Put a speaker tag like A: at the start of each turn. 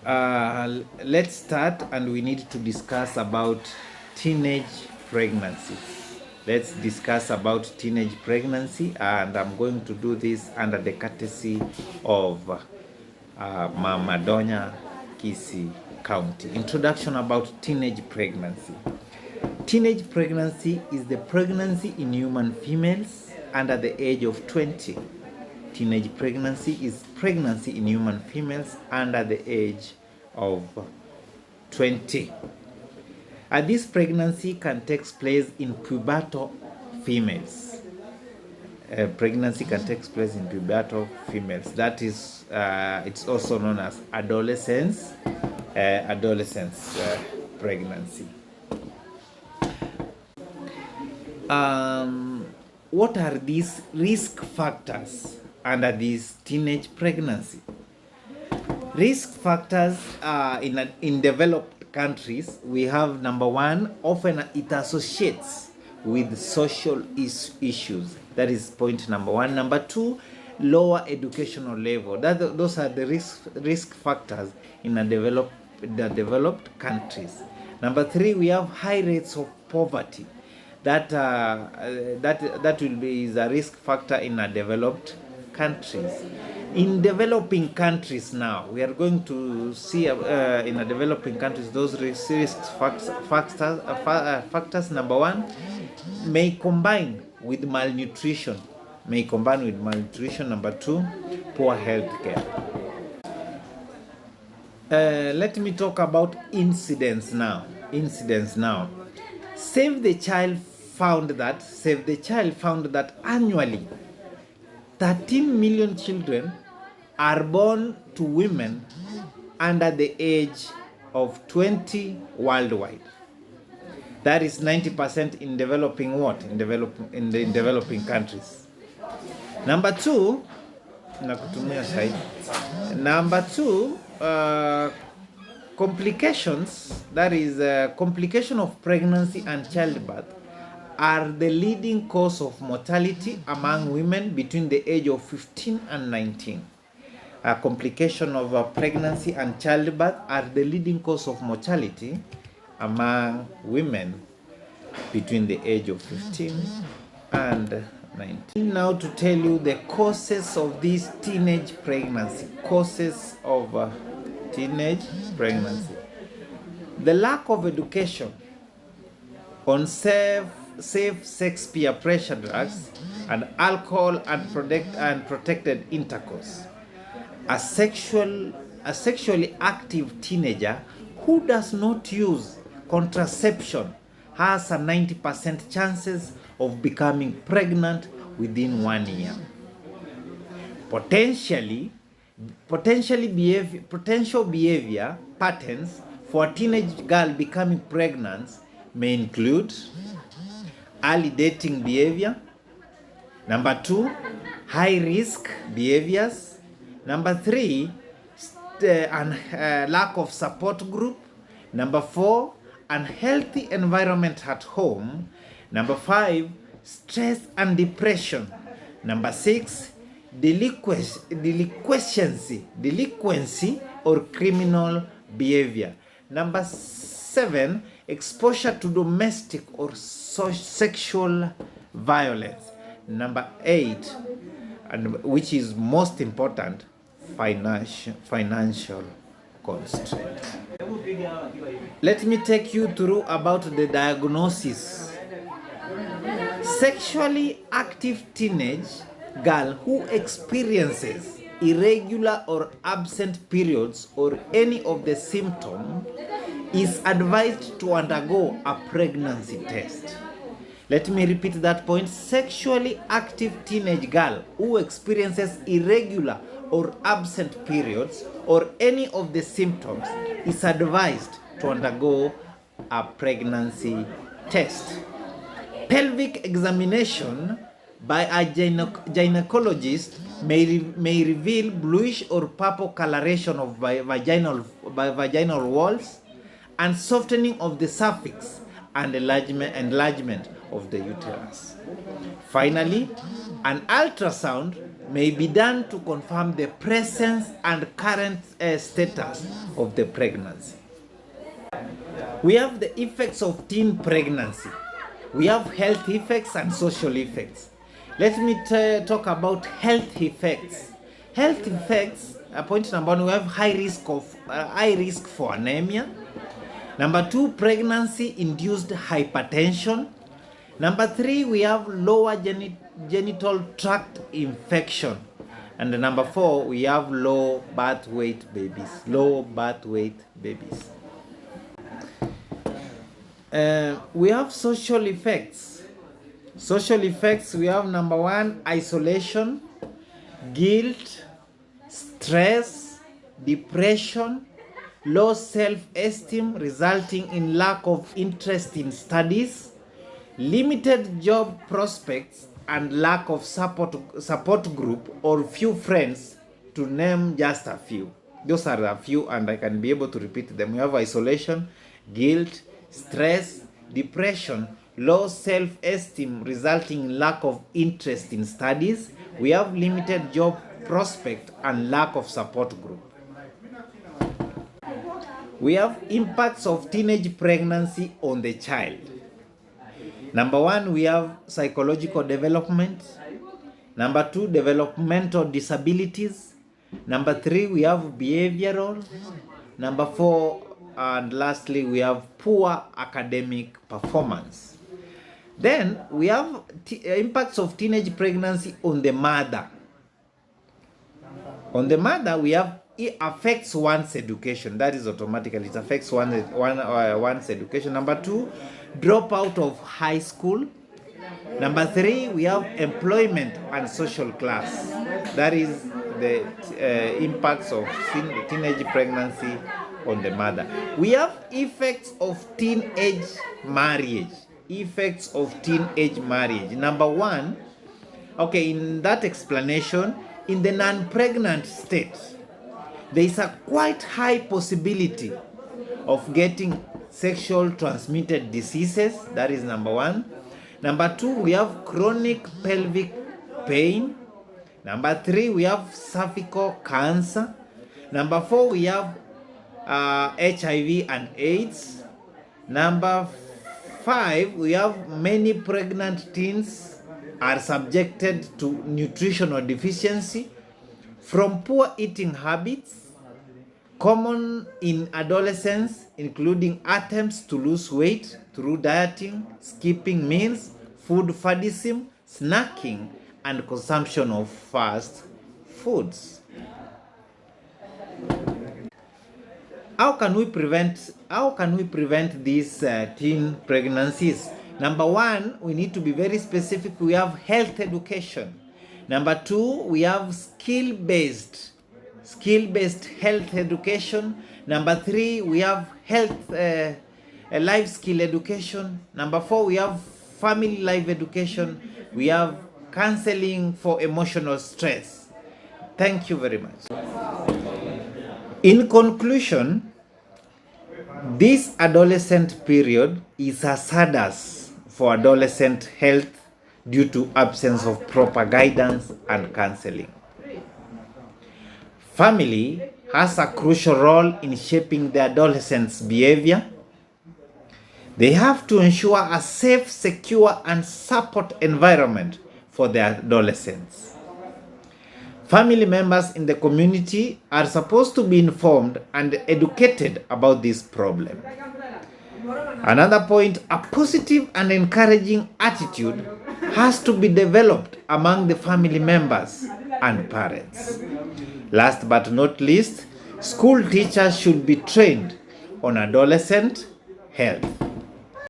A: Let's start, and we need to discuss about teenage pregnancy. Let's discuss about teenage pregnancy, and I'm going to do this under the courtesy of Mama Donya, Kisii County. Introduction about teenage pregnancy. Teenage pregnancy is the pregnancy in human females under the age of 20. Teenage pregnancy is pregnancy in human females under the age of 20. And this pregnancy can take place in pubertal females. Pregnancy can take place in pubertal females. That is, it's also known as adolescence pregnancy. What are these risk factors under this teenage pregnancy? Risk factors in developed countries, we have number one, often it associates with social issues. That is point number one. Number two, lower educational level. Those are the risk factors in the developed countries. Number three, we have high rates of poverty. That will be a risk factor in a developed countries. In developing countries now, we are going to see in a developing countries those risk factors. Number one, may combine with malnutrition. Number two, poor health care. Let me talk about incidents now. Save the Child found that annually 13 million children are born to women under the age of 20 worldwide. That is 90% in developing in developing countries. Number two, complications, that is complication of pregnancy and childbirth, are the leading cause of mortality among women between the age of 15 and 19. A complication of pregnancy and childbirth are the leading cause of mortality among women between the age of 15 and 19. Now to tell you the causes of this teenage pregnancy. The lack of education on safe sex peer pressure drugs and alcohol and protected intercourse. A sexually active teenager who does not use contraception has a 90% chances of becoming pregnant within 1 year. Potential behavior patterns for a teenage girl becoming pregnant may include early dating behavior. Number two, high risk behaviors. Number three, lack of support group. Number four, unhealthy environment at home. Number five, stress and depression. Number six, delinquency or criminal behavior. Number seven, exposure to domestic or sexual violence. Number eight, and which is most important, financial constraint. Let me take you through about the diagnosis. Sexually active teenage girl who experiences irregular or absent periods or any of the symptoms is advised to undergo a pregnancy test. Let me repeat that point. Sexually active teenage girl who experiences irregular or absent periods or any of the symptoms is advised to undergo a pregnancy test. Pelvic examination by a gynecologist may reveal bluish or purple coloration of vaginal walls and softening of the cervix and enlargement of the uterus. Finally, an ultrasound may be done to confirm the presence and current status of the pregnancy. We have the effects of teen pregnancy. We have health effects and social effects. Let me talk about health effects. Health effects, point number one, we have high risk for anemia. Number two, pregnancy-induced hypertension. Number three, we have lower genital tract infection. And number four, we have low birth weight babies. We have social effects. Social effects, we have number one, isolation, guilt, stress, depression, low self-esteem resulting in lack of interest in studies, limited job prospects, and lack of support group or few friends, to name just a few. Those are a few, and I can be able to repeat them. We have isolation, guilt, stress, depression, low self-esteem resulting in lack of interest in studies. We have limited job prospect and lack of support group. We have impacts of teenage pregnancy on the child. Number one, we have psychological development. Number two, developmental disabilities. Number three, we have behavioral. Number four, and lastly, we have poor academic performance. Then we have impacts of teenage pregnancy on the mother. On the mother, we have it affects one's education. That is automatically, it affects one's education. Number two, drop out of high school. Number three, we have employment and social class. That is the impacts of teenage pregnancy on the mother. We have effects of teenage marriage. Effects of teenage marriage. Number one, okay, in that explanation, in the non-pregnant state, there is a quite high possibility of getting sexual transmitted diseases. That is number one. Number two, we have chronic pelvic pain. Number three, we have cervical cancer. Number four, we have HIV and AIDS. Number five, we have many pregnant teens are subjected to nutritional deficiency from poor eating habits, common in adolescents, including attempts to lose weight through dieting, skipping meals, food faddism, snacking, and consumption of fast foods. How can we prevent these teen pregnancies? Number one, we need to be very specific. We have health education. Number two, we have skill-based health education. Number three, we have life skill education. Number four, we have family life education. We have counseling for emotional stress. Thank you very much. In conclusion, this adolescent period is hazardous for adolescent health due to absence of proper guidance and counseling. Family has a crucial role in shaping the adolescent's behavior. They have to ensure a safe, secure, and support environment for their adolescents. Family members in the community are supposed to be informed and educated about this problem. Another point, a positive and encouraging attitude has to be developed among the family members and parents. Last but not least, school teachers should be trained on adolescent health.